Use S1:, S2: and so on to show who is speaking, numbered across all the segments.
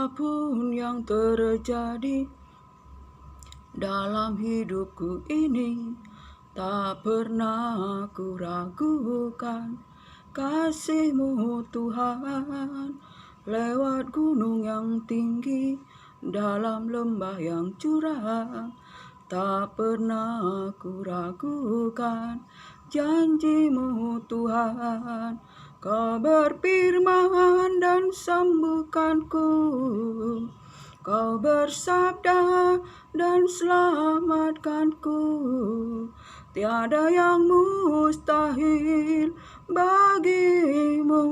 S1: Apapun yang terjadi dalam hidupku ini, tak pernah ku ragukan kasih-Mu Tuhan. Lewat gunung yang tinggi, dalam lembah yang curam, tak pernah ku ragukan janji-Mu Tuhan. Kau berfirman dan sembuhkanku, Kau bersabda dan selamatkanku. Tiada yang mustahil bagimu,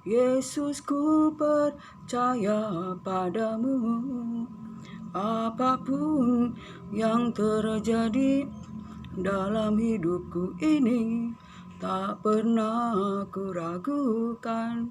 S1: Yesus, ku percaya padamu. Apapun yang terjadi dalam hidupku ini, tak pernah ku ragukan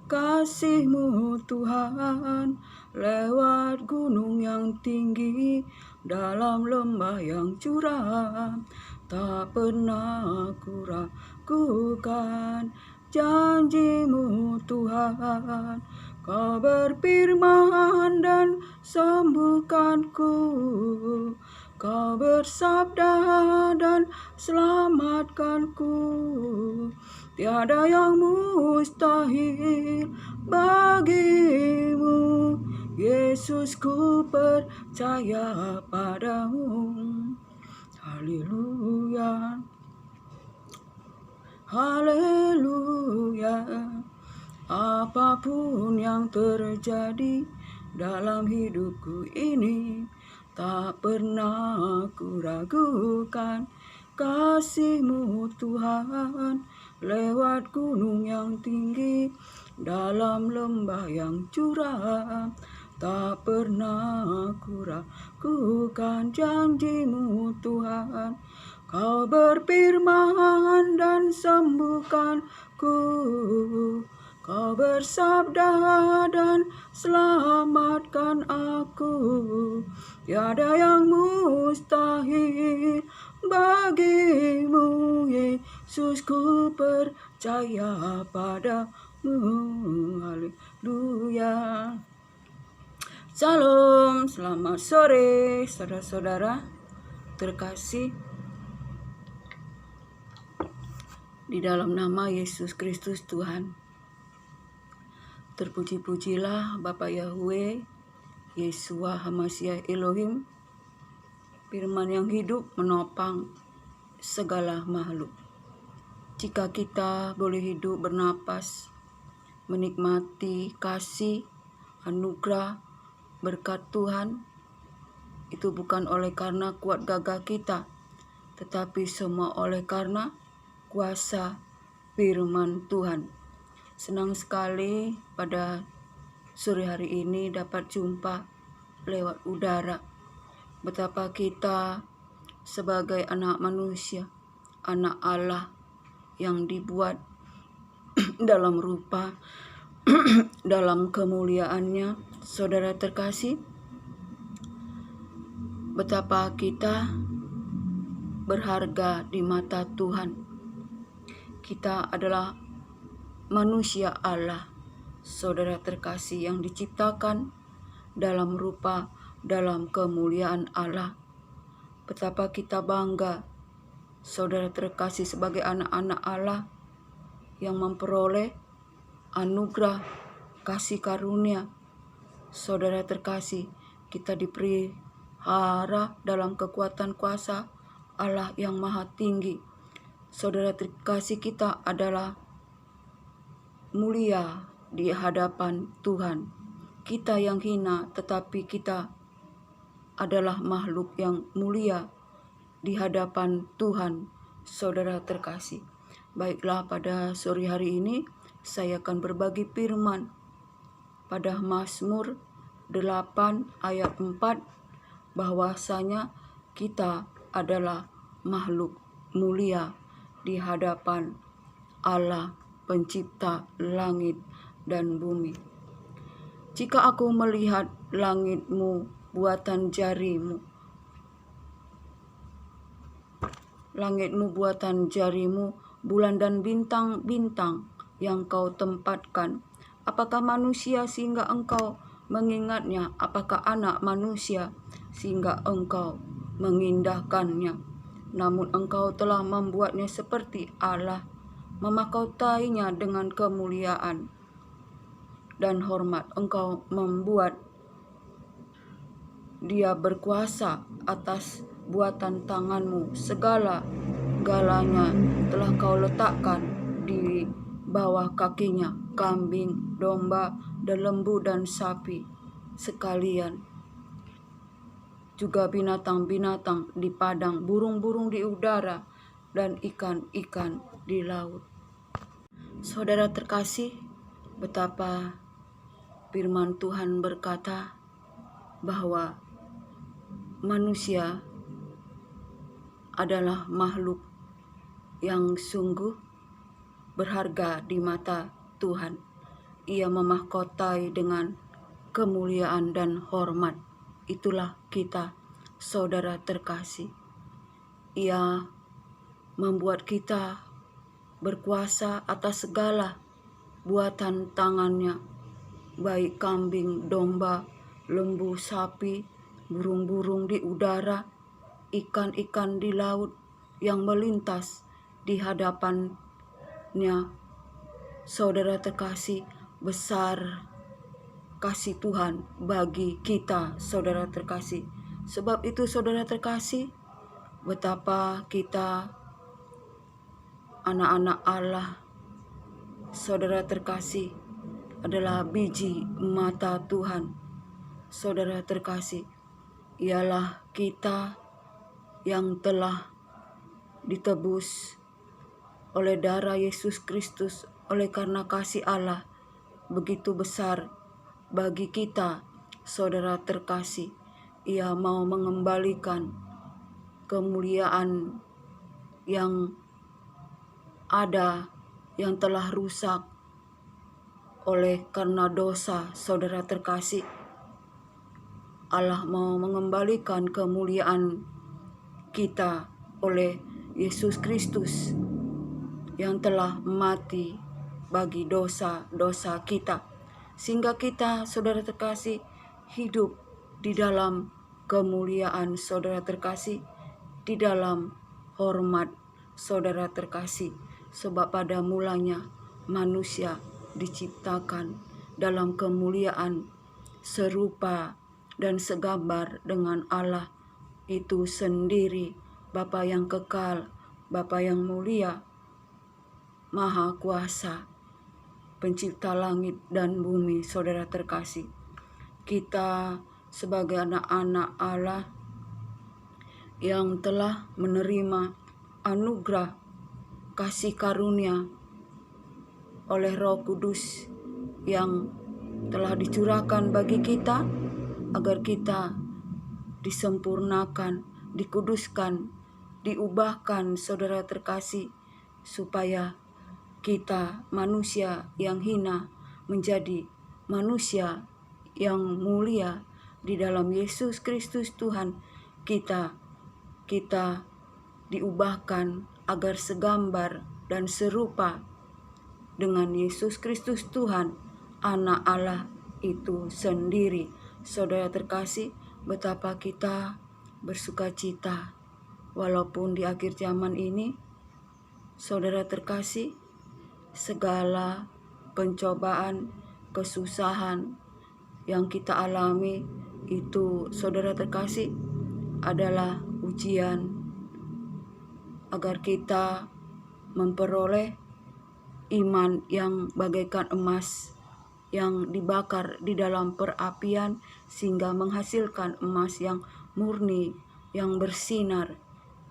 S1: kasih-Mu Tuhan. Lewat gunung yang tinggi, dalam lembah yang curam, tak pernah ku ragukan janji-Mu Tuhan. Kau berfirman dan sembuhkanku, Kau bersabda dan selamatkanku. Tiada yang mustahil bagimu, Yesus, ku percaya padamu. Haleluya, haleluya. Apapun yang terjadi dalam hidupku ini, tak pernah ku ragukan kasih-Mu Tuhan. Lewat gunung yang tinggi, dalam lembah yang curam, tak pernah ku ragukan janji-Mu Tuhan. Kau berfirman dan sembuhkanku, Kau bersabda dan selamatkan aku. Tiada yang mustahil bagimu, Yesus, ku percaya padamu. Haleluya. Salam, selamat sore saudara-saudara terkasih di dalam nama Yesus Kristus Tuhan. Terpuji-pujilah Bapa Yahweh, Yeshua Hamashiach Elohim, firman yang hidup menopang segala makhluk. Jika kita boleh hidup bernapas, menikmati kasih, anugerah, berkat Tuhan, itu bukan oleh karena kuat gagah kita, tetapi semua oleh karena kuasa firman Tuhan. Senang sekali pada sore hari ini dapat jumpa lewat udara. Betapa kita sebagai anak manusia, anak Allah yang dibuat dalam rupa, dalam kemuliaannya. Saudara terkasih, betapa kita berharga di mata Tuhan. Kita adalah manusia Allah, saudara terkasih, yang diciptakan dalam rupa, dalam kemuliaan Allah. Betapa kita bangga, saudara terkasih, sebagai anak-anak Allah yang memperoleh anugerah kasih karunia. Saudara terkasih, kita dipelihara dalam kekuatan kuasa Allah yang maha tinggi. Saudara terkasih, kita adalah mulia di hadapan Tuhan. Kita yang hina, tetapi kita adalah makhluk yang mulia di hadapan Tuhan, saudara terkasih. Baiklah, pada sore hari ini saya akan berbagi firman pada Mazmur 8 ayat 4, bahwasanya kita adalah makhluk mulia di hadapan Allah, pencipta langit dan bumi. Jika aku melihat langitmu, buatan jarimu, bulan dan bintang-bintang yang kau tempatkan, apakah manusia sehingga engkau mengingatnya apakah anak manusia sehingga engkau mengindahkannya. Namun engkau telah membuatnya seperti Allah, memahkotainya dengan kemuliaan dan hormat. Engkau membuat dia berkuasa atas buatan tanganmu. Segala-galanya telah kau letakkan di bawah kakinya, kambing, domba, dan lembu dan sapi sekalian, juga binatang-binatang di padang, burung-burung di udara, dan ikan-ikan di laut. Saudara terkasih, betapa firman Tuhan berkata bahwa manusia adalah makhluk yang sungguh berharga di mata Tuhan. Ia memahkotai dengan kemuliaan dan hormat. Itulah kita, saudara terkasih. Ia membuat kita berkuasa atas segala buatan tangannya, baik kambing, domba, lembu, sapi, burung-burung di udara, ikan-ikan di laut yang melintas di hadapannya. Saudara terkasih, besar kasih Tuhan bagi kita, saudara terkasih. Sebab itu, saudara terkasih, betapa kita anak-anak Allah, saudara terkasih, adalah biji mata Tuhan. Saudara terkasih, ialah kita yang telah ditebus oleh darah Yesus Kristus. Oleh karena kasih Allah begitu besar bagi kita, saudara terkasih, Ia mau mengembalikan kemuliaan yang ada, yang telah rusak oleh karena dosa. Saudara terkasih, Allah mau mengembalikan kemuliaan kita oleh Yesus Kristus yang telah mati bagi dosa-dosa kita, sehingga kita, saudara terkasih, hidup di dalam kemuliaan, saudara terkasih, di dalam hormat, saudara terkasih. Sebab pada mulanya manusia diciptakan dalam kemuliaan, serupa dan segambar dengan Allah itu sendiri, Bapa yang kekal, Bapa yang mulia, Maha Kuasa, Pencipta langit dan bumi. Saudara terkasih, kita sebagai anak-anak Allah yang telah menerima anugerah kasih karunia oleh Roh Kudus yang telah dicurahkan bagi kita, agar kita disempurnakan, dikuduskan, diubahkan, saudara terkasih, supaya kita, manusia yang hina, menjadi manusia yang mulia di dalam Yesus Kristus Tuhan kita. Kita diubahkan agar segambar dan serupa dengan Yesus Kristus Tuhan, Anak Allah itu sendiri. Saudara terkasih, betapa kita bersukacita walaupun di akhir zaman ini, saudara terkasih, segala pencobaan, kesusahan yang kita alami itu, saudara terkasih, adalah ujian agar kita memperoleh iman yang bagaikan emas yang dibakar di dalam perapian, sehingga menghasilkan emas yang murni, yang bersinar,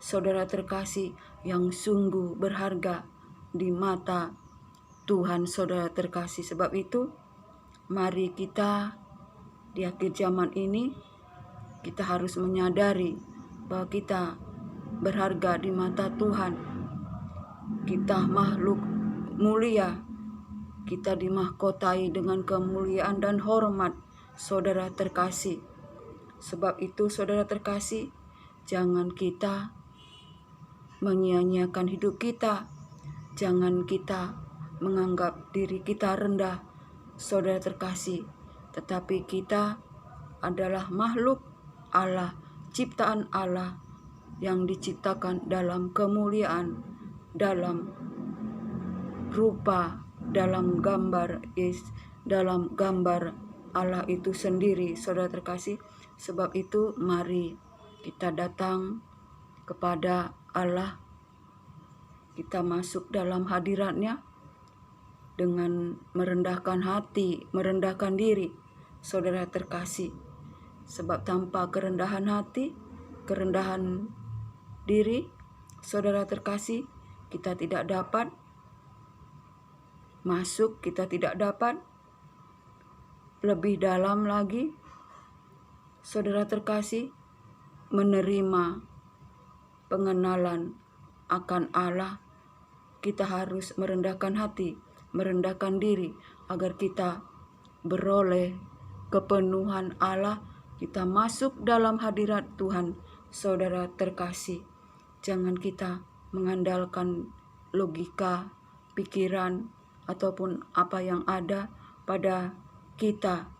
S1: saudara terkasih, yang sungguh berharga di mata Tuhan, saudara terkasih. Sebab itu, mari kita di akhir zaman ini, kita harus menyadari bahwa kita berharga di mata Tuhan. Kita makhluk mulia, kita dimahkotai dengan kemuliaan dan hormat, saudara terkasih. Sebab itu, saudara terkasih, jangan kita menyia-nyiakan hidup kita. Jangan kita menganggap diri kita rendah, saudara terkasih. tetapi kita adalah makhluk Allah, ciptaan Allah yang diciptakan dalam kemuliaan, dalam rupa, dalam gambar Allah itu sendiri, saudara terkasih. Sebab itu mari kita datang kepada Allah, kita masuk dalam hadirat-Nya dengan merendahkan hati, merendahkan diri, saudara terkasih. Sebab tanpa kerendahan hati, kerendahan diri, saudara terkasih, kita tidak dapat masuk, kita tidak dapat lebih dalam lagi, saudara terkasih, menerima pengenalan akan Allah. Kita harus merendahkan hati, merendahkan diri, agar kita beroleh kepenuhan Allah, kita masuk dalam hadirat Tuhan, saudara terkasih. Jangan kita mengandalkan logika, pikiran, ataupun apa yang ada pada kita,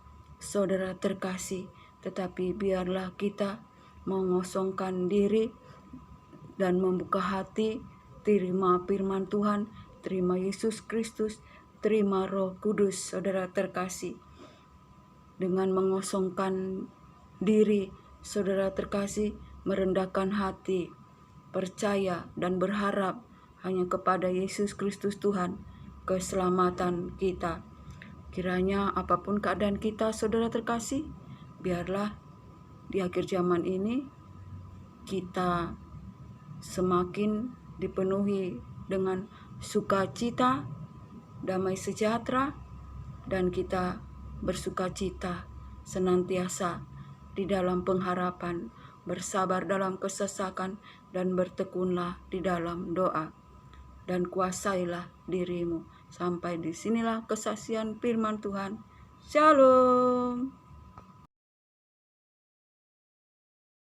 S1: saudara terkasih. Tetapi biarlah kita mengosongkan diri dan membuka hati, terima firman Tuhan, terima Yesus Kristus, terima Roh Kudus, saudara terkasih. Dengan mengosongkan diri, saudara terkasih, merendahkan hati, percaya dan berharap hanya kepada Yesus Kristus Tuhan, keselamatan kita. Kiranya apapun keadaan kita, saudara terkasih, biarlah di akhir zaman ini kita semakin dipenuhi dengan sukacita, damai sejahtera, dan kita bersukacita senantiasa di dalam pengharapan, bersabar dalam kesesakan, dan bertekunlah di dalam doa. Dan kuasailah dirimu. Sampai disinilah kesaksian firman Tuhan. Shalom.